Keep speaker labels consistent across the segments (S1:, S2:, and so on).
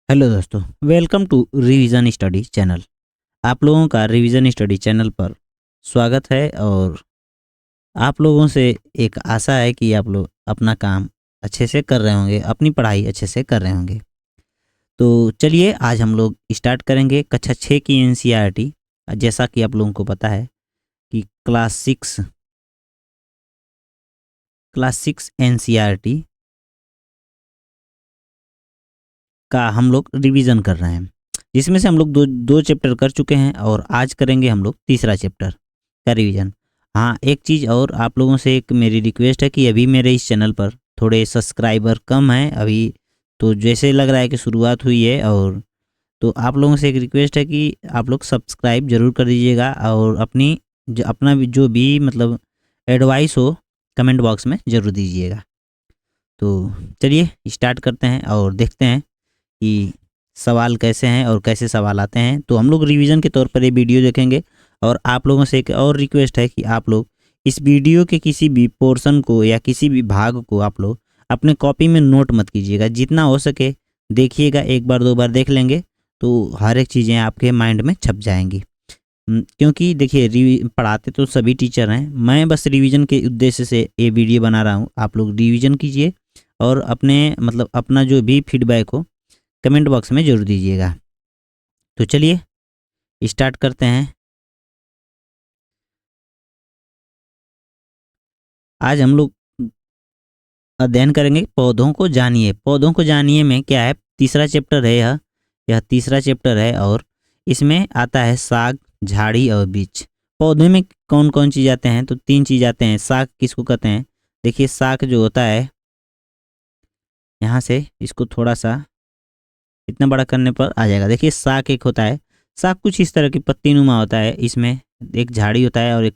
S1: Hello दोस्तों, welcome to revision study channel. आप लोगों का रिवीजन स्टडी चैनल पर स्वागत है। और आप लोगों से एक आशा है कि आप लोग अपना काम अच्छे से कर रहे होंगे, अपनी पढ़ाई अच्छे से कर रहे होंगे। तो चलिए आज हम लोग स्टार्ट करेंगे कक्षा 6 की एनसीईआरटी। जैसा कि आप लोगों को पता है कि क्लास 6 एनसीईआरटी का हम लोग रिवीजन कर रहे हैं, जिसमें से हम लोग दो चैप्टर कर चुके हैं और आज करेंगे हम लोग तीसरा चैप्टर का रिवीजन। हाँ, एक चीज़ और आप लोगों से एक मेरी रिक्वेस्ट है कि अभी मेरे इस चैनल पर थोड़े सब्सक्राइबर कम हैं अभी। तो जैसे लग रहा है कि शुरुआत हुई है, और तो आप लोगों से एक रिक्वेस्ट है कि आप लोग सब्सक्राइब ज़रूर कर दीजिएगा और अपना जो भी मतलब एडवाइस हो कमेंट बॉक्स में ज़रूर दीजिएगा। तो चलिए स्टार्ट करते हैं और देखते हैं कि सवाल कैसे हैं और कैसे सवाल आते हैं। तो हम लोग रिवीजन के तौर पर ये वीडियो देखेंगे। और आप लोगों से एक और रिक्वेस्ट है कि आप लोग इस वीडियो के किसी भी पोर्शन को या किसी भी भाग को आप लोग अपने कॉपी में नोट मत कीजिएगा, जितना हो सके देखिएगा। एक बार दो बार देख लेंगे तो हर एक चीज़ें आपके माइंड में छप जाएंगी। क्योंकि देखिए पढ़ाते तो सभी टीचर हैं, मैं बस रिवीजन के उद्देश्य से ये वीडियो बना रहा हूँ। आप लोग रिवीजन कीजिए और अपना जो भी फीडबैक हो कमेंट बॉक्स में ज़रूर दीजिएगा। तो चलिए स्टार्ट करते हैं। आज हम लोग अध्ययन करेंगे पौधों को जानिए। पौधों को जानिए में क्या है, तीसरा चैप्टर है यह तीसरा चैप्टर है। और इसमें आता है साग, झाड़ी और वृक्ष। पौधे में कौन कौन चीज़ आते हैं, तो तीन चीज़ आते हैं। साग किसको कहते हैं, देखिए साग जो होता है, यहाँ से इसको थोड़ा सा इतना बड़ा करने पर आ जाएगा। देखिए साग एक होता है, साग कुछ इस तरह की पत्ती नुमा होता है। इसमें एक झाड़ी होता है और एक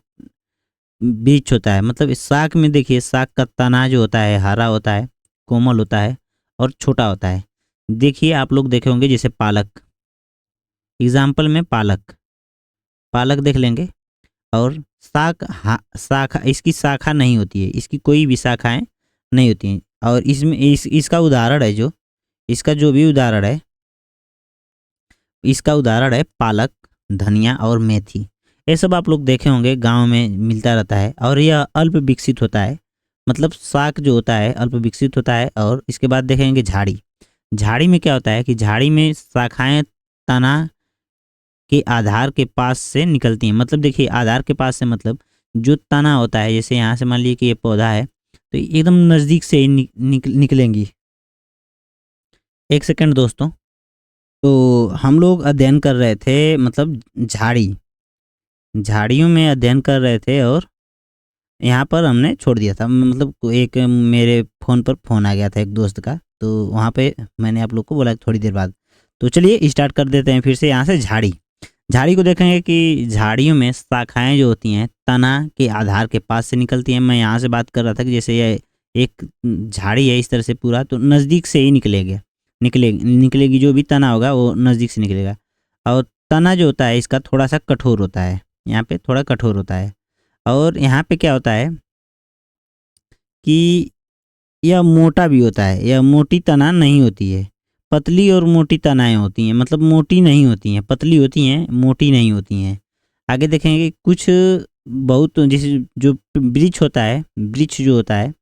S1: बीज होता है। मतलब इस साग में देखिए साग का तना जो होता है हरा होता है, कोमल होता है और छोटा होता है। देखिए आप लोग देखे होंगे जैसे पालक, एग्जाम्पल में पालक पालक देख लेंगे। और साग, हाँ, शाखा, इसकी शाखा नहीं होती है, इसकी कोई भी शाखाएं नहीं होती हैं। और इसमें इसका उदाहरण है, जो इसका जो भी उदाहरण है, इसका उदाहरण है पालक, धनिया और मेथी। ये सब आप लोग देखे होंगे, गांव में मिलता रहता है। और यह अल्प विकसित होता है, मतलब साग जो होता है अल्प विकसित होता है। और इसके बाद देखेंगे झाड़ी। झाड़ी में क्या होता है कि झाड़ी में शाखाएं तना के आधार के पास से निकलती हैं। मतलब देखिए आधार के पास से मतलब जो तना होता है, जैसे यहाँ से मान लीजिए कि ये पौधा है तो एकदम नज़दीक से ही निकलेंगी। एक सेकंड दोस्तों। तो हम लोग अध्ययन कर रहे थे, मतलब झाड़ियों में अध्ययन कर रहे थे। और यहाँ पर हमने छोड़ दिया था, मतलब एक मेरे फ़ोन पर फ़ोन आ गया था एक दोस्त का, तो वहाँ पे मैंने आप लोग को बोला थोड़ी देर बाद। तो चलिए स्टार्ट कर देते हैं फिर से। यहाँ से झाड़ी झाड़ी को देखेंगे कि झाड़ियों में शाखाएं जो होती हैं तना के आधार के पास से निकलती हैं। मैं यहाँ से बात कर रहा था कि जैसे ये एक झाड़ी है इस तरह से पूरा, तो नज़दीक से ही निकलेगी जो भी तना होगा वो नज़दीक से निकलेगा। और तना जो होता है इसका थोड़ा सा कठोर होता है, यहाँ पे थोड़ा कठोर होता है। और यहाँ पे क्या होता है कि यह मोटा भी होता है, यह मोटी तना नहीं होती है, पतली और मोटी तनाएं होती हैं। मतलब मोटी नहीं होती हैं, पतली होती हैं, मोटी नहीं होती हैं। आगे देखेंगे कुछ बहुत, जैसे जो वृक्ष होता है, वृक्ष जो होता है,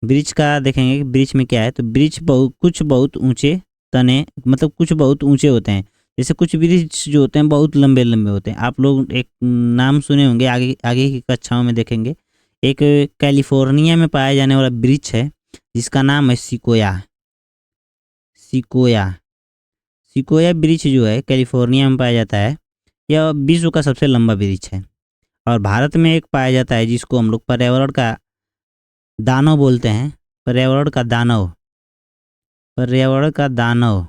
S1: वृक्ष का देखेंगे कि वृक्ष में क्या है, तो वृक्ष बहुत ऊंचे तने, मतलब कुछ बहुत ऊंचे होते हैं। जैसे कुछ वृक्ष जो होते हैं बहुत लंबे लंबे होते हैं। आप लोग एक नाम सुने होंगे, आगे आगे की कक्षाओं में देखेंगे। एक कैलिफोर्निया में पाया जाने वाला वृक्ष है जिसका नाम है सिकोया। सिकोया सिकोया वृक्ष जो है कैलिफोर्निया में पाया जाता है। यह विश्व का सबसे लंबा वृक्ष है। और भारत में एक पाया जाता है जिसको हम लोग पर्यावरण का दानव बोलते हैं। पर्यावरण का दानव पर्यावरण का दानव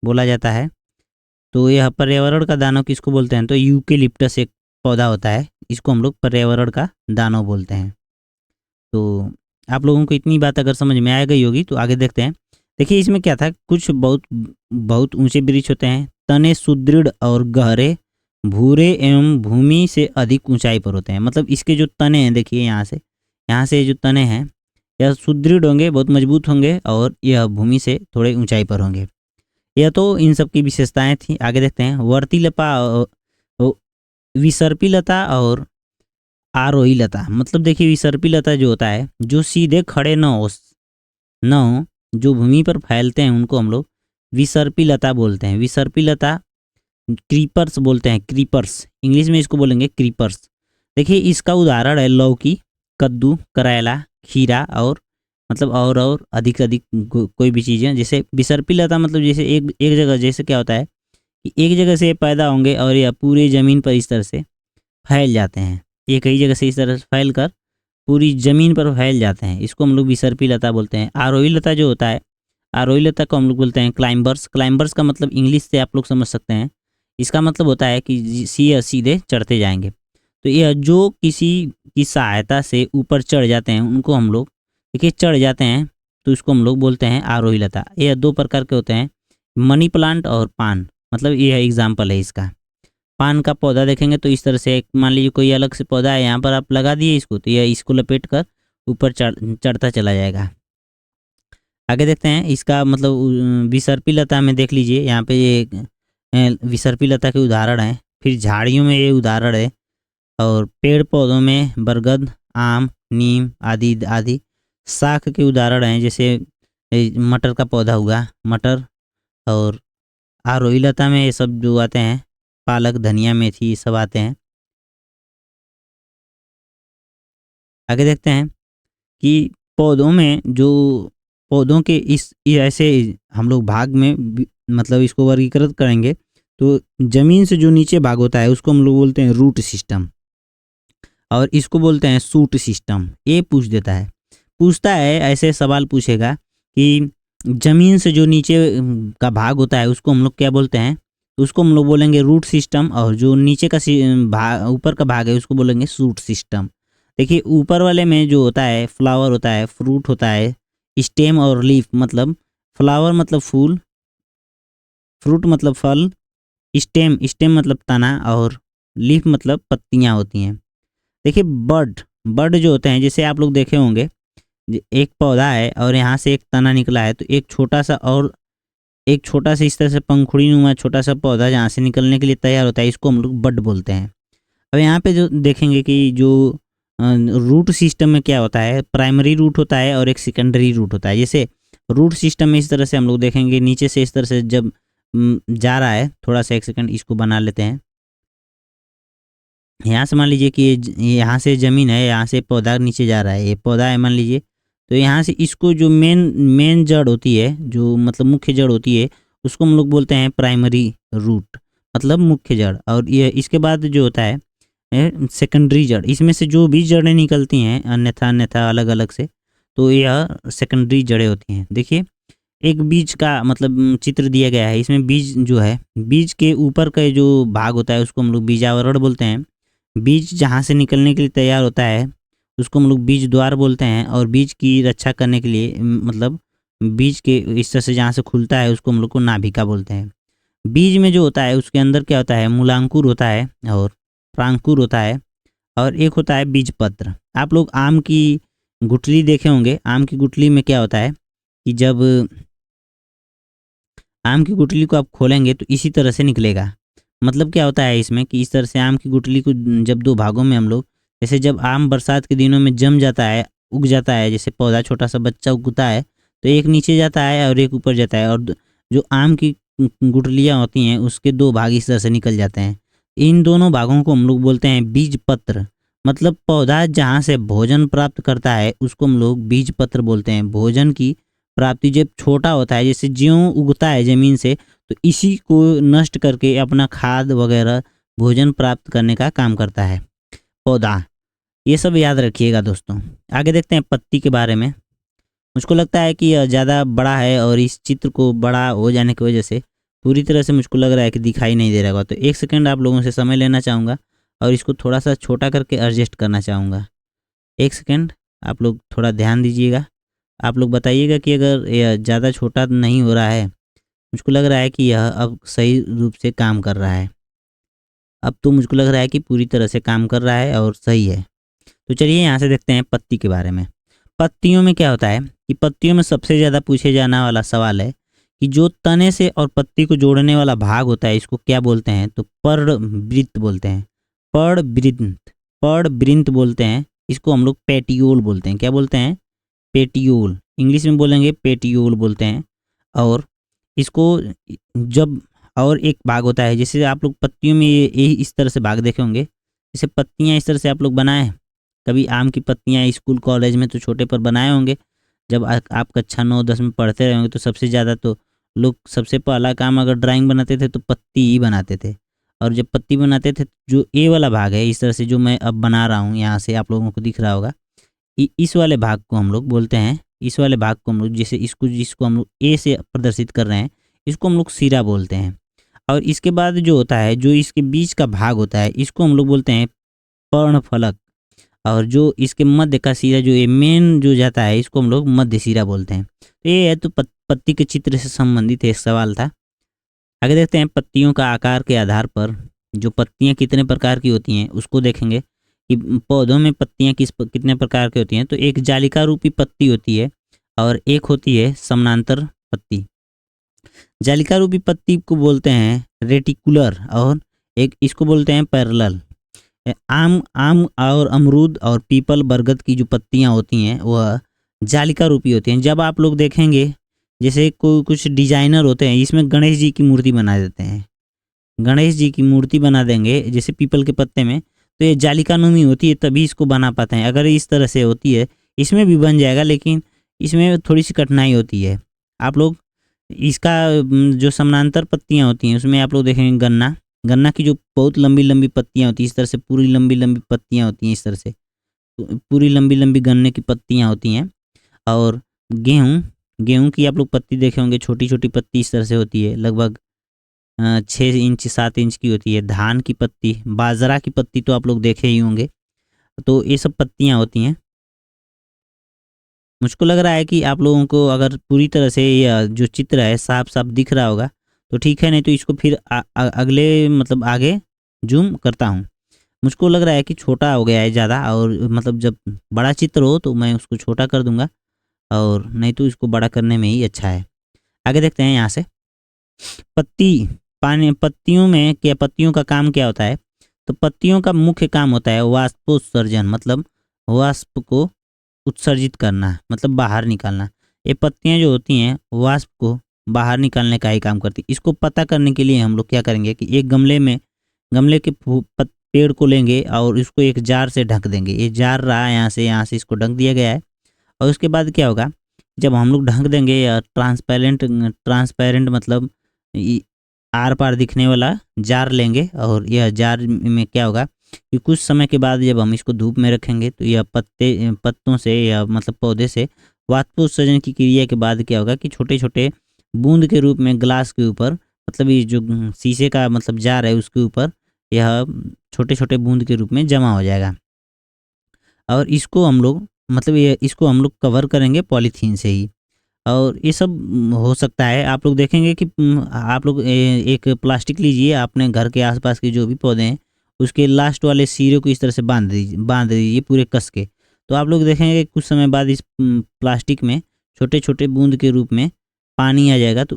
S1: बोला जाता है। तो यह पर्यावरण का दानव किसको बोलते हैं, तो यूकेलिप्टस एक पौधा होता है, इसको हम लोग पर्यावरण का दानव बोलते हैं। तो आप लोगों को इतनी बात अगर समझ में आ गई होगी तो आगे देखते हैं। देखिए इसमें क्या था, कुछ बहुत बहुत ऊंचे वृक्ष होते हैं, तने सुदृढ़ और गहरे, भूरे एवं भूमि से अधिक ऊंचाई पर होते हैं। मतलब इसके जो तने हैं, देखिए यहाँ से जो तने हैं यह सुदृढ़ होंगे, बहुत मजबूत होंगे और यह भूमि से थोड़े ऊंचाई पर होंगे। यह तो इन सब की विशेषताएं थी। आगे देखते हैं विसर्पी लता और आरोही लता। मतलब देखिए विसर्पी लता जो होता है, जो सीधे खड़े न हो, जो भूमि पर फैलते हैं, उनको हम लोग विसर्पी लता बोलते हैं। विसर्पी लता क्रीपर्स बोलते हैं, क्रीपर्स इंग्लिश में इसको बोलेंगे क्रीपर्स। देखिए इसका उदाहरण है लौकी, कद्दू, करेला, खीरा और मतलब और अधिक अधिक कोई भी चीज़ें। जैसे विसर्पी लता मतलब जैसे एक जगह, जैसे क्या होता है कि एक जगह से पैदा होंगे और यह पूरे ज़मीन पर इस तरह से फैल जाते हैं। ये कई जगह से इस तरह से फैल कर पूरी ज़मीन पर फैल जाते हैं, इसको हम लोग विसर्पी लता बोलते हैं। आरोही लता जो होता है, आरोही लता को हम लोग बोलते हैं क्लाइंबर्स। क्लाइंबर्स का मतलब इंग्लिश से आप लोग समझ सकते हैं, इसका मतलब होता है कि सीधे चढ़ते जाएंगे। तो यह जो किसी की सहायता से ऊपर चढ़ जाते हैं, उनको हम लोग देखिए चढ़ जाते हैं, तो इसको हम लोग बोलते हैं आरोही लता। यह दो प्रकार के होते हैं, मनी प्लांट और पान। मतलब यह एग्जाम्पल है इसका। पान का पौधा देखेंगे तो इस तरह से मान लीजिए कोई अलग से पौधा है, यहाँ पर आप लगा दिए इसको, तो यह इसको लपेट कर ऊपर चढ़ता चला जाएगा। आगे देखते हैं इसका मतलब विसर्पी लता में देख लीजिए, यहाँ पे ये विसर्पी लता के उदाहरण है। फिर झाड़ियों में ये उदाहरण है, और पेड़ पौधों में बरगद, आम, नीम आदि आदि। शाख के उदाहरण हैं, जैसे मटर का पौधा हुआ, मटर। और आरोही लता में ये सब जो आते हैं, पालक, धनिया, मेथी, ये सब आते हैं। आगे देखते हैं कि पौधों के इस ऐसे हम लोग भाग में मतलब इसको वर्गीकृत करेंगे, तो जमीन से जो नीचे भाग होता है उसको हम लोग बोलते हैं रूट सिस्टम, और इसको बोलते हैं शूट सिस्टम। ये पूछता है ऐसे सवाल पूछेगा कि जमीन से जो नीचे का भाग होता है उसको हम लोग क्या बोलते हैं, तो उसको हम लोग बोलेंगे रूट सिस्टम, और जो नीचे का ऊपर का भाग है उसको बोलेंगे शूट सिस्टम। देखिए ऊपर वाले में जो होता है फ्लावर होता है, फ्रूट होता है, स्टेम और लीफ। मतलब फ्लावर मतलब फूल, फ्रूट मतलब फल, स्टेम मतलब तना, और लीफ मतलब पत्तियां होती हैं। देखिए बर्ड जो होते हैं, जैसे आप लोग देखे होंगे, एक पौधा है और यहाँ से एक तना निकला है, तो एक छोटा सा इस तरह से पंखुड़ी नुमा छोटा सा पौधा जहाँ से निकलने के लिए तैयार होता है, इसको हम लोग बड बोलते हैं। अब यहाँ पे जो देखेंगे कि जो रूट सिस्टम में क्या होता है, प्राइमरी रूट होता है और एक सेकेंडरी रूट होता है। जैसे रूट सिस्टम में इस तरह से हम लोग देखेंगे, नीचे से इस तरह से जब जा रहा है, थोड़ा सा एक सेकंड इसको बना लेते हैं। यहाँ से मान लीजिए कि यहाँ से ज़मीन है, यहाँ से पौधा नीचे जा रहा है, ये पौधा है मान लीजिए, तो यहाँ से इसको जो मेन जड़ होती है, जो मतलब मुख्य जड़ होती है, उसको हम लोग बोलते हैं प्राइमरी रूट, मतलब मुख्य जड़। और ये इसके बाद जो होता है सेकेंडरी जड़, इसमें से जो भी जड़ें निकलती हैं अन्यथा अलग अलग से, तो यह सेकेंडरी जड़ें होती हैं। देखिए एक बीज का मतलब चित्र दिया गया है, इसमें बीज जो है, बीज के ऊपर का जो भाग होता है उसको हम लोग बीजावरण बोलते हैं। बीज जहाँ से निकलने के लिए तैयार होता है उसको हम लोग बीज द्वार बोलते हैं, और बीज की रक्षा करने के लिए मतलब बीज के इस तरह से जहाँ से खुलता है उसको हम लोग को नाभिका बोलते हैं। बीज में जो होता है उसके अंदर क्या होता है, मूलांकुर होता है और प्रांकुर होता है, और एक होता है बीज पत्र। आप लोग आम की गुठली देखे होंगे, आम की गुठली में क्या होता है कि जब आम की गुठली को आप खोलेंगे तो इसी तरह से निकलेगा। मतलब क्या होता है इसमें कि इस तरह से आम की गुठली को जब दो भागों में हम लोग, जैसे जब आम बरसात के दिनों में जम जाता है, उग जाता है, जैसे पौधा छोटा सा बच्चा उगता है, तो एक नीचे जाता है और एक ऊपर जाता है, और जो आम की गुठलियाँ होती हैं उसके दो भाग इस तरह से निकल जाते हैं। इन दोनों भागों को हम लोग बोलते हैं बीज पत्र। मतलब पौधा जहाँ से भोजन प्राप्त करता है उसको हम लोग बीज पत्र बोलते हैं। भोजन की प्राप्ति जब छोटा होता है, जैसे ज्यों उगता है ज़मीन से, तो इसी को नष्ट करके अपना खाद वगैरह भोजन प्राप्त करने का काम करता है पौधा। ये सब याद रखिएगा दोस्तों। आगे देखते हैं पत्ती के बारे में। मुझको लगता है कि यह ज़्यादा बड़ा है, और इस चित्र को बड़ा हो जाने की वजह से पूरी तरह से मुझको लग रहा है कि दिखाई नहीं दे रहा होगा। तो एक सेकंड आप लोगों से समय लेना चाहूँगा और इसको थोड़ा सा छोटा करके एडजस्ट करना चाहूँगा। एक सेकंड आप लोग थोड़ा ध्यान दीजिएगा। आप लोग बताइएगा कि अगर यह ज़्यादा छोटा नहीं हो रहा है। मुझको लग रहा है कि यह अब सही रूप से काम कर रहा है। अब तो मुझको लग रहा है कि पूरी तरह से काम कर रहा है और सही है। तो चलिए यहाँ से देखते हैं पत्ती के बारे में। पत्तियों में क्या होता है कि पत्तियों में सबसे ज़्यादा पूछे जाने वाला सवाल है कि जो तने से और पत्ती को जोड़ने वाला भाग होता है इसको क्या बोलते हैं, तो पर्णवृत्त बोलते हैं। पर्णवृत्त, पर्णवृत्त बोलते हैं इसको हम लोग पेटियोल बोलते हैं। क्या बोलते हैं? पेटियोल, इंग्लिश में बोलेंगे पेटियोल बोलते हैं। और इसको जब, और एक भाग होता है जैसे आप लोग पत्तियों में ये इस तरह से भाग देखे होंगे, जैसे पत्तियां इस तरह से आप लोग बनाए हैं कभी, आम की पत्तियां स्कूल कॉलेज में तो छोटे पर बनाए होंगे। जब आप कक्षा 9-10 में पढ़ते रहे होंगे तो सबसे ज़्यादा तो लोग सबसे पहला काम अगर ड्राइंग बनाते थे तो पत्ती ही बनाते थे। और जब पत्ती बनाते थे जो ए वाला भाग है इस तरह से जो मैं अब बना रहा हूँ, यहाँ से आप लोगों को दिख रहा होगा, इस वाले भाग को हम लोग बोलते हैं, इस वाले भाग को हम लोग जैसे इसको जिसको हम लोग ए से प्रदर्शित कर रहे हैं इसको हम लोग सिरा बोलते हैं। और इसके बाद जो होता है जो इसके बीच का भाग होता है इसको हम लोग बोलते हैं पर्णफलक। और जो इसके मध्य का सिरा जो ये मेन जो जाता है इसको हम लोग मध्य सिरा बोलते हैं। तो ये है तो पत्ती के चित्र से संबंधित एक सवाल था। आगे देखते हैं, पत्तियों का आकार के आधार पर जो पत्तियां कितने प्रकार की होती हैं उसको देखेंगे कि पौधों में पत्तियां कितने प्रकार की होती हैं। तो एक जालिका रूपी पत्ती होती है और एक होती है समानांतर पत्ती। जालिका रूपी पत्ती को बोलते हैं रेटिकुलर और एक इसको बोलते हैं पैरेलल। आम आम और अमरूद और पीपल बरगद की जो पत्तियां होती हैं वह जालिका रूपी होती हैं। जब आप लोग देखेंगे जैसे कोई कुछ डिजाइनर होते हैं इसमें गणेश जी की मूर्ति बना देते हैं, गणेश जी की मूर्ति बना देंगे जैसे पीपल के पत्ते में, तो ये जालिका नुमी होती है तभी इसको बना पाते हैं। अगर इस तरह से होती है इसमें भी बन जाएगा लेकिन इसमें थोड़ी सी कठिनाई होती है। आप लोग इसका जो समानांतर पत्तियां होती हैं उसमें आप लोग देखेंगे गन्ना, गन्ना की जो बहुत लंबी लंबी पत्तियां होती हैं इस तरह से पूरी लंबी लंबी पत्तियां होती हैं, इस तरह से पूरी लंबी लंबी गन्ने की पत्तियां होती हैं। और गेहूँ, गेहूँ की आप लोग पत्ती देखे होंगे छोटी छोटी पत्ती इस तरह से होती है, लगभग 6 इंच 7 इंच की होती है। धान की पत्ती, बाजरा की पत्ती तो आप लोग देखे ही होंगे। तो ये सब पत्तियां होती हैं। मुझको लग रहा है कि आप लोगों को अगर पूरी तरह से यह जो चित्र है साफ साफ दिख रहा होगा तो ठीक है, नहीं तो इसको फिर अगले मतलब आगे जूम करता हूँ। मुझको लग रहा है कि छोटा हो गया है ज़्यादा, और मतलब जब बड़ा चित्र हो तो मैं उसको छोटा कर दूंगा और नहीं तो इसको बड़ा करने में ही अच्छा है। आगे देखते हैं यहाँ से, पत्ती पानी, पत्तियों में क्या, पत्तियों का काम क्या होता है? तो पत्तियों का मुख्य काम होता है वाष्पोत्सर्जन, मतलब वाष्प को उत्सर्जित करना, मतलब बाहर निकालना। ये पत्तियां जो होती हैं वाष्प को बाहर निकालने का ही काम करती है। इसको पता करने के लिए हम लोग क्या करेंगे कि एक गमले के पेड़ को लेंगे और इसको एक जार से ढक देंगे। ये जार रहा यहाँ से इसको ढक दिया गया है। और उसके बाद क्या होगा, जब हम लोग ढक देंगे या ट्रांसपेरेंट, ट्रांसपेरेंट मतलब आर पार दिखने वाला जार लेंगे और यह जार में क्या होगा कि कुछ समय के बाद जब हम इसको धूप में रखेंगे तो यह पत्तों से या मतलब पौधे से वाष्पोत्सर्जन की क्रिया के बाद क्या होगा कि छोटे छोटे बूंद के रूप में ग्लास के ऊपर, मतलब ये जो शीशे का मतलब जार है उसके ऊपर यह छोटे छोटे बूंद के रूप में जमा हो जाएगा। और इसको हम लोग मतलब ये इसको हम लोग कवर करेंगे पॉलीथीन से ही। और ये सब हो सकता है आप लोग देखेंगे कि आप लोग एक प्लास्टिक लीजिए, अपने घर के आसपास के जो भी पौधे हैं उसके लास्ट वाले सिरे को इस तरह से बांध दीजिए पूरे कस के। तो आप लोग देखेंगे कुछ समय बाद इस प्लास्टिक में छोटे छोटे बूंद के रूप में पानी आ जाएगा। तो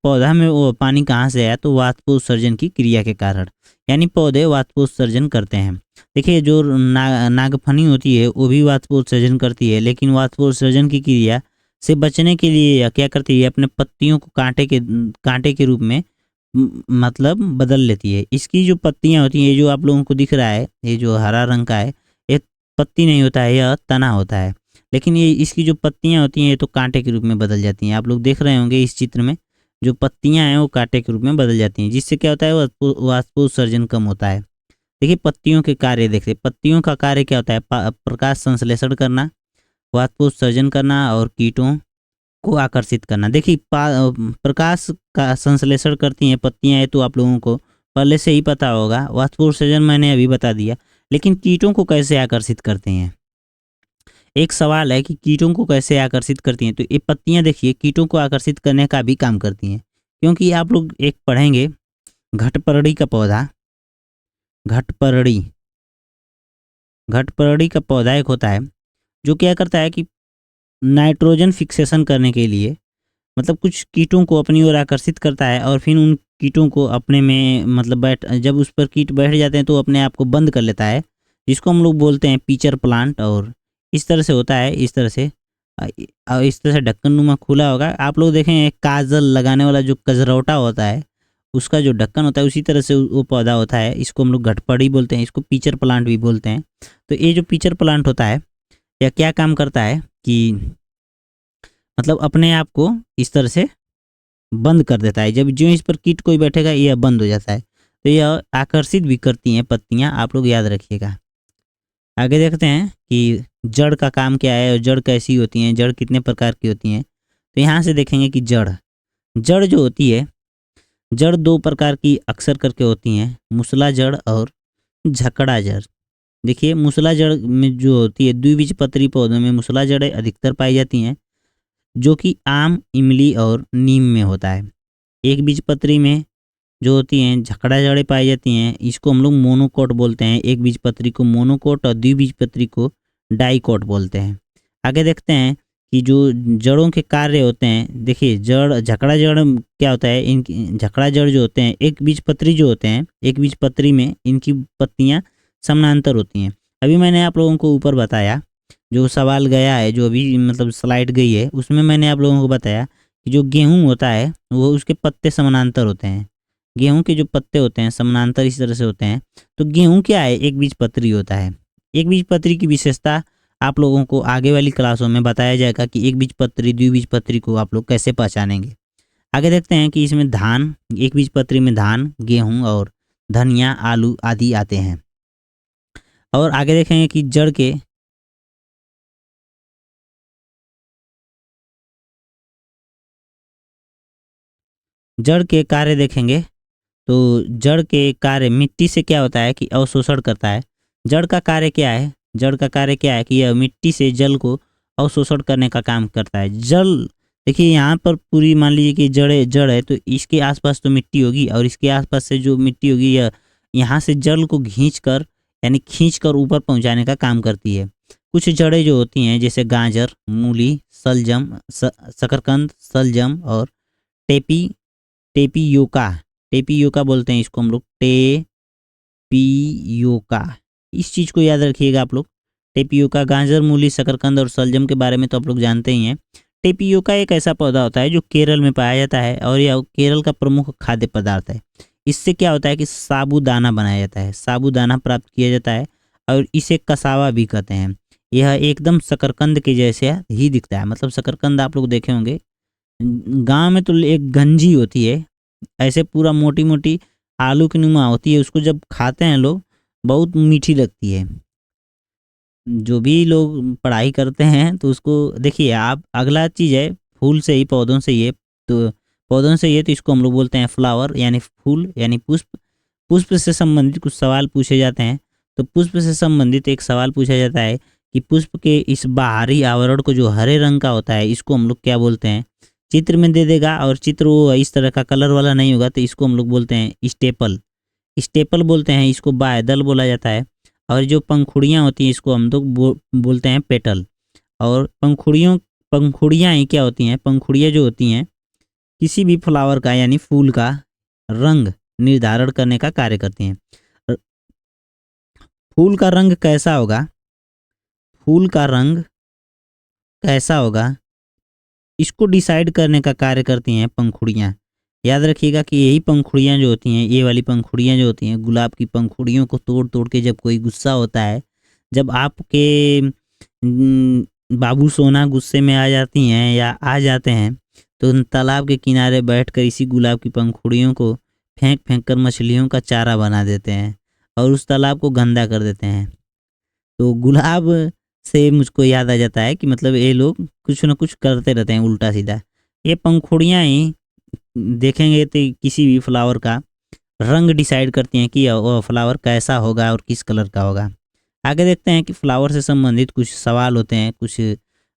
S1: पौधा में वो पानी कहाँ से आया, तो वाष्पोत्सर्जन की क्रिया के कारण, यानी पौधे वाष्पोत्सर्जन करते हैं। देखिए जो नागफनी होती है वो भी वाष्पोत्सर्जन करती है, लेकिन वाष्पोत्सर्जन की क्रिया से बचने के लिए क्या करती है, अपने पत्तियों को कांटे के रूप में मतलब बदल लेती है। इसकी जो पत्तियां होती हैं, ये जो आप लोगों को दिख रहा है ये जो हरा रंग का है, ये पत्ती नहीं होता है, यह तना होता है। लेकिन ये इसकी जो पत्तियां होती हैं ये तो कांटे के रूप में बदल जाती हैं। आप लोग देख रहे होंगे इस चित्र में जो पत्तियां हैं वो कांटे के रूप में बदल जाती हैं, जिससे क्या होता है वाष्पोत्सर्जन कम होता है। देखिए पत्तियों के कार्य देखिए, पत्तियों का कार्य क्या होता है, प्रकाश संश्लेषण करना, वाष्पोत्सर्जन करना और कीटों को आकर्षित करना। देखिए प्रकाश का संश्लेषण करती हैं पत्तियां, ये तो आप लोगों को पहले से ही पता होगा, वाष्पोत्सर्जन मैंने अभी बता दिया। लेकिन कीटों को कैसे आकर्षित करते हैं, एक सवाल है कि कीटों को कैसे आकर्षित करती हैं। तो ये पत्तियां देखिए कीटों को आकर्षित करने का भी काम करती हैं, क्योंकि आप लोग एक पढ़ेंगे घटपरड़ी का पौधा, घटपरड़ी, घटपरड़ी का पौधा एक होता है जो क्या करता है कि नाइट्रोजन फिक्सेशन करने के लिए मतलब कुछ कीटों को अपनी ओर आकर्षित करता है और फिर उन कीटों को अपने में मतलब जब उस पर कीट बैठ जाते हैं तो अपने आप को बंद कर लेता है, जिसको हम लोग बोलते हैं पिचर प्लांट। और इस तरह से होता है, इस तरह से और इस तरह से ढक्कन-नुमा खुला होगा। आप लोग देखेंगे काजल लगाने वाला जो कजरौटा होता है, उसका जो ढक्कन होता है उसी तरह से वो पौधा होता है। इसको हम लोग घटपड़ी बोलते हैं, इसको पिचर प्लांट भी बोलते हैं। तो ये जो पिचर प्लांट होता है, यह क्या काम करता है कि मतलब अपने आप को इस तरह से बंद कर देता है। जब जो इस पर कीट कोई बैठेगा यह बंद हो जाता है। तो यह आकर्षित भी करती हैं पत्तियां, आप लोग याद रखिएगा। आगे देखते हैं कि जड़ का काम क्या है और जड़ कैसी होती हैं, जड़ कितने प्रकार की होती हैं। तो यहाँ से देखेंगे कि जड़ जड़ जो होती है, जड़ दो प्रकार की अक्सर करके होती हैं, मुसला जड़ और झकड़ा जड़। देखिए मुसला जड़ में जो होती है, द्विबीजपत्री पौधों में मुसला जड़ें अधिकतर पाई जाती हैं, जो कि आम, इमली और नीम में होता है। एक बीजपत्री में जो होती हैं झकड़ा जड़ें पाई जाती हैं, इसको हम लोग मोनोकोट बोलते हैं। एक बीजपत्री को मोनोकोट और द्विबीजपत्री को डाइकोट बोलते हैं। आगे देखते हैं कि जो जड़ों के कार्य होते हैं। देखिए जड़ झकड़ा जड़ क्या होता है, इनकी झकड़ा जड़ जो होते हैं, एक बीजपत्री जो होते हैं, एक बीजपत्री में इनकी पत्तियां समानांतर होती हैं। अभी मैंने आप लोगों को ऊपर बताया, जो सवाल गया है, जो अभी मतलब स्लाइड गई है, उसमें मैंने आप लोगों को बताया कि जो गेहूं होता है वो उसके पत्ते समानांतर होते हैं। गेहूं के जो पत्ते होते हैं समानांतर इस तरह से होते हैं। तो गेहूं क्या है, एक बीजपत्री होता है। एक बीजपत्री की विशेषता आप लोगों को आगे वाली क्लासों में बताया जाएगा कि एक बीजपत्री द्विबीजपत्री को आप लोग कैसे पहचानेंगे। आगे देखते हैं कि इसमें धान, एक बीजपत्री में धान, गेहूं और धनिया, आलू आदि आते हैं। और आगे देखेंगे कि जड़ के कार्य देखेंगे। तो जड़ के कार्य मिट्टी से क्या होता है कि अवशोषण करता है। जड़ का कार्य क्या है, जड़ का कार्य क्या है कि यह मिट्टी से जल को अवशोषण करने का काम करता है। जल देखिए यहाँ पर पूरी मान लीजिए कि जड़ है तो इसके आसपास तो मिट्टी होगी और इसके आसपास से जो मिट्टी होगी यह यहाँ से जल को खींच कर ऊपर पहुँचाने का काम करती है। कुछ जड़ें जो होती हैं जैसे गाजर, मूली, सलजम, शकरकंद, सलजम और टेपी टेपियोका टेपियोका बोलते हैं इसको हम लोग, टेपियोका। इस चीज़ को याद रखिएगा आप लोग। टेपियोका, गाजर, मूली, शकरकंद और सलजम के बारे में तो आप लोग जानते ही हैं। टेपियोका एक ऐसा पौधा होता है जो केरल में पाया जाता है और यह केरल का प्रमुख खाद्य पदार्थ है। इससे क्या होता है कि साबूदाना बनाया जाता है, साबूदाना प्राप्त किया जाता है और इसे कसावा भी कहते हैं। यह एकदम शकरकंद के जैसे ही दिखता है। मतलब शकरकंद आप लोग देखे होंगे, गांव में तो एक गंजी होती है, ऐसे पूरा मोटी मोटी आलू की नुमा होती है। उसको जब खाते हैं लोग बहुत मीठी लगती है। जो भी लोग पढ़ाई करते हैं तो उसको देखिए आप, अगला चीज़ है फूल से ही, पौधों से ये तो पौधों से ये तो इसको हम लोग बोलते हैं फ्लावर यानी फूल यानी पुष्प। पुष्प से संबंधित कुछ सवाल पूछे जाते हैं। तो पुष्प से संबंधित एक सवाल पूछा जाता है कि पुष्प के इस बाहरी आवरण को जो हरे रंग का होता है इसको हम लोग क्या बोलते हैं। चित्र में दे देगा और चित्र वो इस तरह का कलर वाला नहीं होगा तो इसको हम लोग बोलते हैं स्टेपल। स्टेपल बोलते हैं इसको, बायदल बोला जाता है। और जो पंखुड़ियाँ होती हैं इसको हम लोग बोलते हैं पेटल। और पंखुड़ियाँ ही क्या होती हैं, पंखुड़ियाँ जो होती हैं किसी भी फ्लावर का यानी फूल का रंग निर्धारण करने का कार्य करती हैं। र- फूल का रंग कैसा होगा, फूल का रंग कैसा होगा इसको डिसाइड करने का कार्य करती हैं पंखुड़ियाँ। याद रखिएगा कि यही पंखुड़ियाँ जो होती हैं, ये वाली पंखुड़ियाँ जो होती हैं, गुलाब की पंखुड़ियों को तोड़ तोड़ के जब कोई गुस्सा होता है, जब आपके बाबू सोना गुस्से में आ जाती हैं या आ जाते हैं तो उन तालाब के किनारे बैठकर इसी गुलाब की पंखुड़ियों को फेंक फेंक कर मछलियों का चारा बना देते हैं और उस तालाब को गंदा कर देते हैं। तो गुलाब से मुझको याद आ जाता है कि मतलब ये लोग कुछ ना कुछ करते रहते हैं उल्टा सीधा। ये पंखुड़ियाँ ही देखेंगे तो किसी भी फ्लावर का रंग डिसाइड करती हैं कि वो फ्लावर कैसा होगा और किस कलर का होगा। आगे देखते हैं कि फ्लावर से संबंधित कुछ सवाल होते हैं, कुछ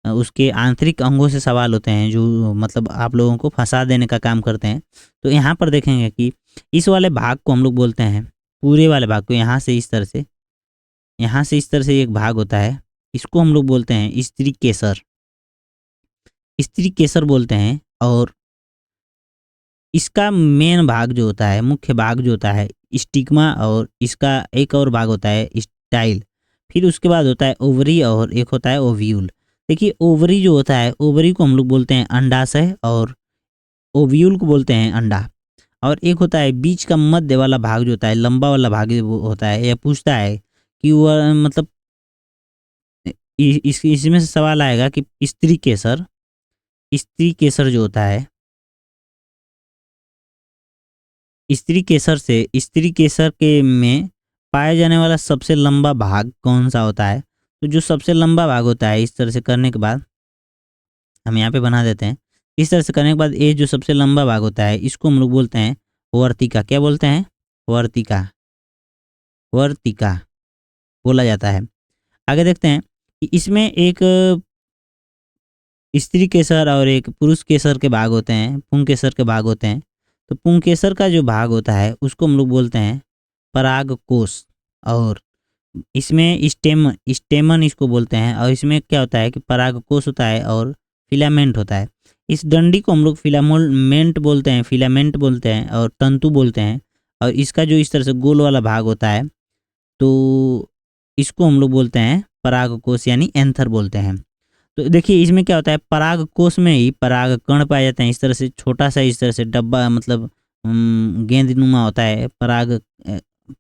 S1: उसके आंतरिक अंगों से सवाल होते हैं जो मतलब आप लोगों को फंसा देने का काम करते हैं। तो यहाँ पर देखेंगे कि इस वाले भाग को हम लोग बोलते हैं, पूरे वाले भाग को, यहाँ से इस तरह से एक भाग होता है, इसको हम लोग बोलते हैं स्त्री केसर, स्त्री केसर बोलते हैं। और इसका मेन भाग जो होता है, मुख्य भाग जो होता है स्टिग्मा, और इसका एक और भाग होता है स्टाइल। फिर उसके बाद होता है ओवरी और एक होता है ओव्यूल। देखिए ओवरी जो होता है, ओवरी को हम लोग बोलते हैं अंडाशय और ओव्यूल को बोलते हैं अंडा। और एक होता है बीच का मध्य वाला भाग जो होता है, लंबा वाला भाग वो होता है। यह पूछता है कि वह मतलब इसमें से सवाल आएगा कि स्त्री केसर जो होता है, स्त्री केसर के में पाया जाने वाला सबसे लंबा भाग कौन सा होता है। तो जो सबसे लंबा भाग होता है, इस तरह से करने के बाद हम यहाँ पे बना देते हैं। इस तरह से करने के बाद ये जो सबसे लंबा भाग होता है, इसको हम लोग बोलते हैं वर्तिका। क्या बोलते हैं? वर्तिका, वर्तिका बोला जाता है। आगे देखते हैं कि इसमें एक स्त्री केसर और एक पुरुष केसर के भाग होते हैं, पुंग केसर के भाग होते हैं। तो पुंग केसर का जो भाग होता है उसको हम लोग बोलते हैं परागकोश, और इसमें स्टेमन इसको बोलते हैं। और इसमें क्या होता है कि परागकोश होता है और फिलामेंट होता है। इस डंडी को हम लोग फिलामेंट बोलते हैं, फिलामेंट बोलते हैं और तंतु बोलते हैं। और इसका जो इस तरह से गोल वाला भाग होता है, तो इसको हम लोग बोलते हैं परागकोश यानी एंथर बोलते हैं। तो देखिए इसमें क्या होता है, परागकोश में ही पराग कण पाए जाते हैं। इस तरह से छोटा सा इस तरह से डब्बा मतलब गेंदनुमा होता है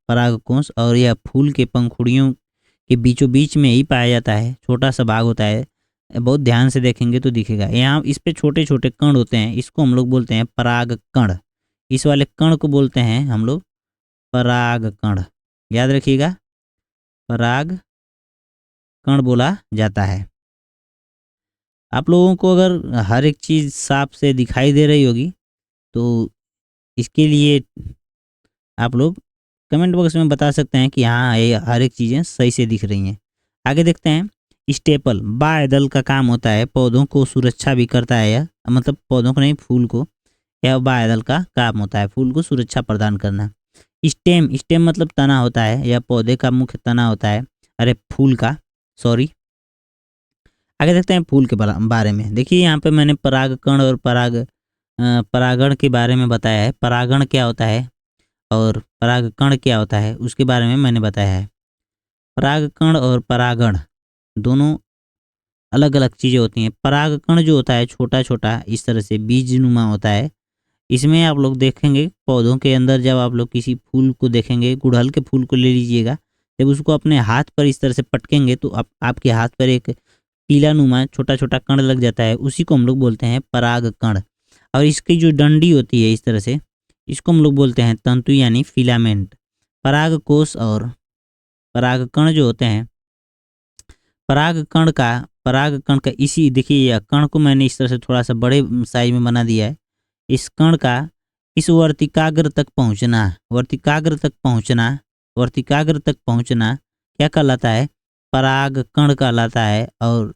S1: परागकोश, और यह फूल के पंखुड़ियों के बीचों बीच में ही पाया जाता है। छोटा सा भाग होता है, बहुत ध्यान से देखेंगे तो दिखेगा। यहाँ इस पे छोटे छोटे कण होते हैं, इसको हम लोग बोलते हैं पराग कण। इस वाले कण को बोलते हैं हम लोग पराग कण। याद रखिएगा, पराग कण बोला जाता है। आप लोगों को अगर हर एक चीज़ साफ से दिखाई दे रही होगी तो इसके लिए आप लोग कमेंट बॉक्स में बता सकते हैं कि हाँ ये हर एक चीज़ें सही से दिख रही हैं। आगे देखते हैं स्टेपल, बाह्य दल का काम होता है, पौधों को सुरक्षा भी करता है यह, मतलब पौधों को नहीं, फूल को। यह बाह्य दल का काम होता है, फूल को सुरक्षा प्रदान करना। स्टेम मतलब तना होता है, यह पौधे का मुख्य तना होता है, अरे फूल का, सॉरी। आगे देखते हैं फूल के बारे में। देखिए यहाँ पे मैंने परागकण और परागण के बारे में बताया है। परागण क्या होता है और परागकण क्या होता है उसके बारे में मैंने बताया है। परागकण और परागण दोनों अलग अलग चीज़ें होती हैं। परागकण जो होता है छोटा छोटा इस तरह से बीजनुमा होता है। इसमें आप लोग देखेंगे पौधों के अंदर, जब आप लोग किसी फूल को देखेंगे, गुड़हल के फूल को ले लीजिएगा, जब उसको अपने हाथ पर इस तरह से पटकेंगे तो आपके हाथ पर एक पीला नुमा छोटा छोटा कण लग जाता है, उसी को हम लोग बोलते हैं पराग कण। और इसकी जो डंडी होती है इस तरह से, इसको हम लोग बोलते हैं तंतु यानी फिलामेंट। परागकोश और परागकण जो होते हैं, परागकण का इसी देखिए, यह कण को मैंने इस तरह से थोड़ा सा बड़े साइज में बना दिया है। इस कण का इस वर्तिकाग्र तक पहुंचना क्या कहलाता है? परागकण कहलाता है और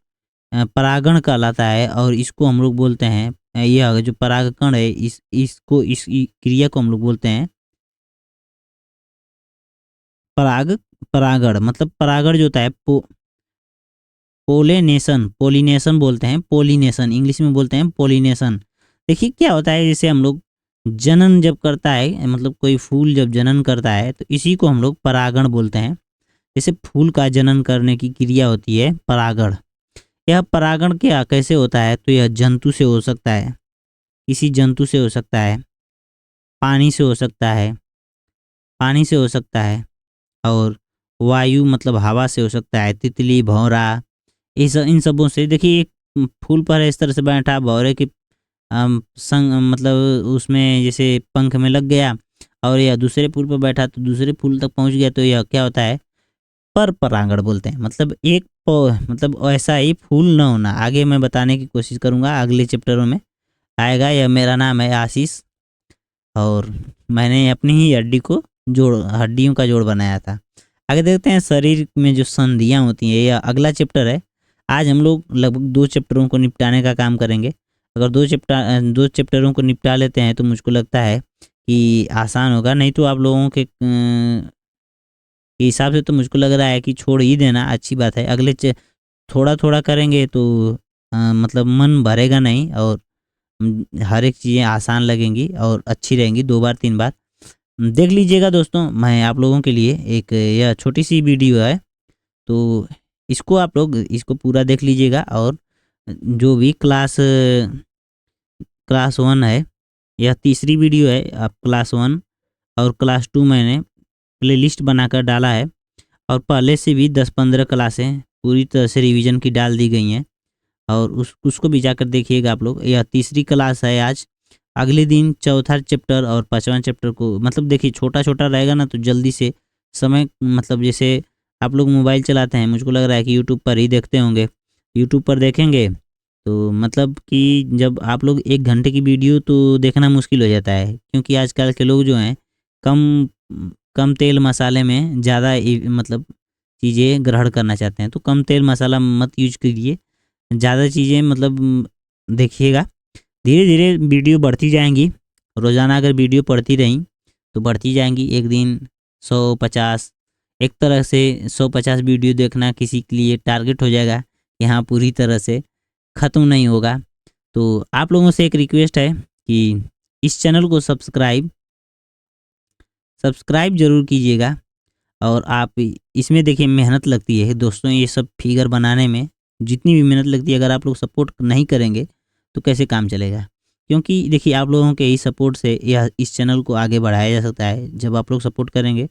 S1: परागण कहलाता है। और इसको हम लोग बोलते हैं, यह जो परागकण है इस क्रिया को हम लोग बोलते हैं परागण। मतलब परागण जो होता है पोलिनेशन बोलते हैं, पोलिनेशन इंग्लिश में बोलते हैं पोलिनेशन। देखिए क्या होता है, जैसे हम लोग जनन जब करता है, मतलब कोई फूल जब जनन करता है तो इसी को हम लोग परागण बोलते हैं। जैसे फूल का जनन करने की क्रिया होती है परागण। यह परागण क्या कैसे होता है? तो यह जंतु से हो सकता है, किसी जंतु से हो सकता है, पानी से हो सकता है, और वायु मतलब हवा से हो सकता है, तितली, भौरा, इन सबों से। देखिए एक फूल पर इस तरह से बैठा, भौरे के संग मतलब उसमें जैसे पंख में लग गया, और यह दूसरे फूल पर बैठा तो दूसरे फूल तक पहुंच गया, तो यह क्या होता है? पर परागण बोलते हैं। मतलब मतलब ऐसा ही फूल न होना। आगे मैं बताने की कोशिश करूंगा, अगले चैप्टरों में आएगा। यह मेरा नाम है आशीष, और मैंने अपनी ही हड्डियों का जोड़ बनाया था। आगे देखते हैं शरीर में जो संधियाँ होती हैं, यह अगला चैप्टर है। आज हम लोग लगभग 2 चैप्टरों को निपटाने का काम करेंगे। अगर 2 चैप्टरों को निपटा लेते हैं तो मुझको लगता है कि आसान होगा, नहीं तो आप लोगों के हिसाब से तो मुझको लग रहा है कि छोड़ ही देना अच्छी बात है। थोड़ा थोड़ा करेंगे तो मतलब मन भरेगा नहीं, और हर एक चीज़ें आसान लगेंगी और अच्छी रहेंगी। 2 बार 3 बार देख लीजिएगा दोस्तों। मैं आप लोगों के लिए एक यह छोटी सी वीडियो है, तो इसको आप लोग इसको पूरा देख लीजिएगा। और जो भी क्लास 1 है, यह तीसरी वीडियो है। आप क्लास 1 और क्लास 2 मैंने प्लेलिस्ट बनाकर डाला है, और पहले से भी 10-15 क्लासें पूरी तरह से रिवीजन की डाल दी गई हैं, और उसको भी जाकर देखिएगा आप लोग। यह तीसरी क्लास है आज। अगले दिन चौथा चैप्टर और 5वां चैप्टर को, मतलब देखिए छोटा छोटा रहेगा ना, तो जल्दी से समय, मतलब जैसे आप लोग मोबाइल चलाते हैं, मुझको लग रहा है कि यूट्यूब पर ही देखते होंगे। यूट्यूब पर देखेंगे तो मतलब कि जब आप लोग 1 घंटे की वीडियो तो देखना मुश्किल हो जाता है, क्योंकि आजकल के लोग जो हैं कम कम तेल मसाले में ज़्यादा मतलब चीज़ें ग्रहण करना चाहते हैं। तो कम तेल मसाला मत यूज कीजिए, ज़्यादा चीज़ें मतलब देखिएगा। धीरे धीरे वीडियो बढ़ती जाएंगी। रोज़ाना अगर वीडियो पढ़ती रहीं तो बढ़ती जाएंगी। एक दिन 100-50, एक तरह से 100-50 वीडियो देखना किसी के लिए टारगेट हो जाएगा। यहाँ पूरी तरह से ख़त्म नहीं होगा। तो आप लोगों से एक रिक्वेस्ट है कि इस चैनल को सब्सक्राइब ज़रूर कीजिएगा। और आप इसमें देखिए मेहनत लगती है दोस्तों, ये सब फिगर बनाने में जितनी भी मेहनत लगती है, अगर आप लोग सपोर्ट नहीं करेंगे तो कैसे काम चलेगा। क्योंकि देखिए आप लोगों के ही सपोर्ट से यह इस चैनल को आगे बढ़ाया जा सकता है। जब आप लोग सपोर्ट करेंगे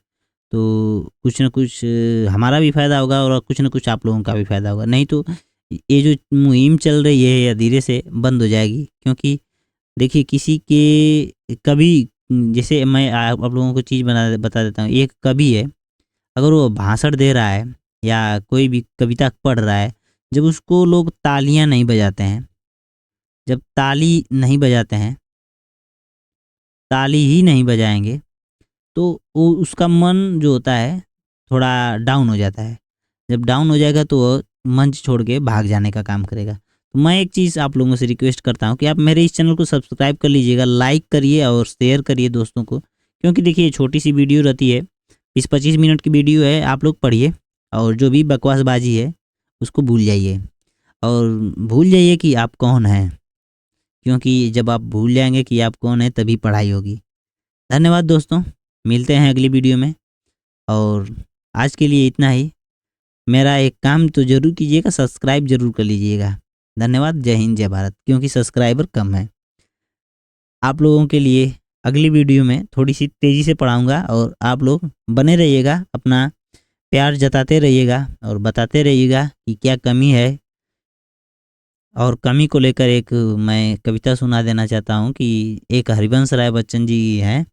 S1: तो कुछ न कुछ हमारा भी फ़ायदा होगा, और कुछ न कुछ आप लोगों का भी फ़ायदा होगा। नहीं तो ये जो मुहिम चल रही है यह धीरे से बंद हो जाएगी। क्योंकि देखिए किसी के कवि, जैसे मैं आप लोगों को चीज़ बता देता हूँ। एक कवि है, अगर वो भाषण दे रहा है या कोई भी कविता पढ़ रहा है, जब उसको लोग तालियां नहीं बजाते हैं, जब ताली नहीं बजाते हैं, ताली ही नहीं बजाएंगे, तो वो उसका मन जो होता है थोड़ा डाउन हो जाता है। जब डाउन हो जाएगा तो वो मंच छोड़ के भाग जाने का काम करेगा। तो मैं एक चीज़ आप लोगों से रिक्वेस्ट करता हूँ कि आप मेरे इस चैनल को सब्सक्राइब कर लीजिएगा, लाइक करिए और शेयर करिए दोस्तों को। क्योंकि देखिए छोटी सी वीडियो रहती है, 20-25 मिनट की वीडियो है, आप लोग पढ़िए और जो भी बकवासबाजी है उसको भूल जाइए, और भूल जाइए कि आप कौन हैं। क्योंकि जब आप भूल जाएंगे कि आप कौन हैं तभी पढ़ाई होगी। धन्यवाद दोस्तों, मिलते हैं अगली वीडियो में। और आज के लिए इतना ही। मेरा एक काम तो ज़रूर कीजिएगा, सब्सक्राइब ज़रूर कर लीजिएगा। धन्यवाद। जय हिंद जय भारत। क्योंकि सब्सक्राइबर कम है। आप लोगों के लिए अगली वीडियो में थोड़ी सी तेज़ी से पढ़ाऊँगा, और आप लोग बने रहिएगा, अपना प्यार जताते रहिएगा और बताते रहिएगा कि क्या कमी है। और कमी को लेकर एक मैं कविता सुना देना चाहता हूँ कि एक हरिवंश राय बच्चन जी हैं,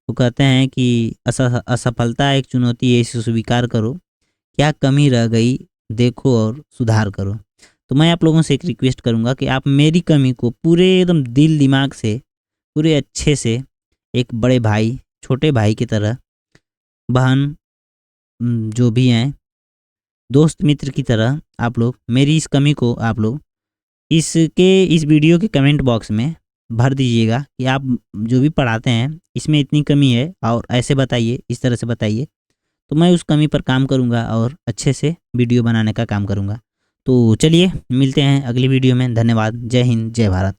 S1: वो कहते हैं कि असफलता एक चुनौती है, इसे स्वीकार करो, क्या कमी रह गई देखो और सुधार करो। तो मैं आप लोगों से एक रिक्वेस्ट करूंगा कि आप मेरी कमी को पूरे एकदम दिल दिमाग से, पूरे अच्छे से, एक बड़े भाई, छोटे भाई की तरह, बहन, जो भी हैं, दोस्त मित्र की तरह आप लोग मेरी इस कमी को आप लोग इस वीडियो के कमेंट बॉक्स में भर दीजिएगा कि आप जो भी पढ़ाते हैं इसमें इतनी कमी है और ऐसे बताइए, इस तरह से बताइए। तो मैं उस कमी पर काम करूँगा और अच्छे से वीडियो बनाने का काम करूँगा। तो चलिए मिलते हैं अगली वीडियो में। धन्यवाद। जय हिंद जय भारत।